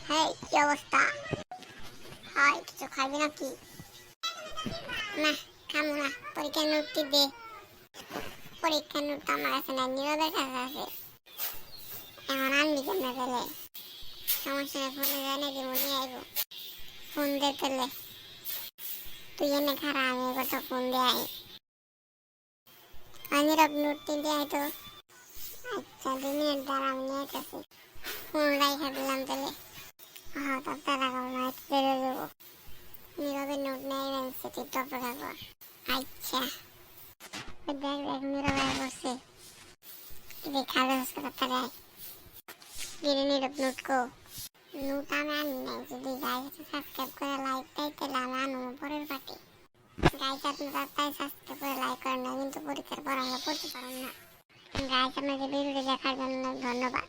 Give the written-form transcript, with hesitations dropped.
হেই, কি অবস্থা? হয়, কিছু খাবি নাকি? না, খামু না। পরীক্ষার নোটটি দে। পরীক্ষার নোট তো আমার কাছে নাই, নীরবের কাছে আছে। এখন আনবি কেমনে পেলে? সমস্যা নেই, ফোনে যায় নাকি মনে আইব? ফোন দে পেলে। তুই এনে খারা, আমি এবার তো ফোন দিয়ে আই। নীরব নোটটি দিয়ে আই তো। আচ্ছা, 2 মিনিট দাঁড়া, আমি নিয়ে আইতাছি। ফোন রাইখা দিলাম পেলে। হ্যাঁ, তোর তারা করো না, একটু বেরো দেবো। নীরবের নোট নেই আনছে, তুই তো অপেক্ষা কর। আচ্ছা, দেখ দেখ নীরব আয় বসে। ఇది కాలేజ్ కదా దీని నీరు নোটকো নোট আমি আনি নাই যদি গাইছে সাবস্ক্রাইব করে লাইক দেয় তাহলে আমি আনবো পরের পার্টি গাইছে আপনারা তাই সাবস্ক্রাইব করে লাইক করেন না কিন্তু পরীক্ষার পর আমরা পড়তে পারেন না গাইছে আমাদের ভিডিওটি দেখার জন্য ধন্যবাদ।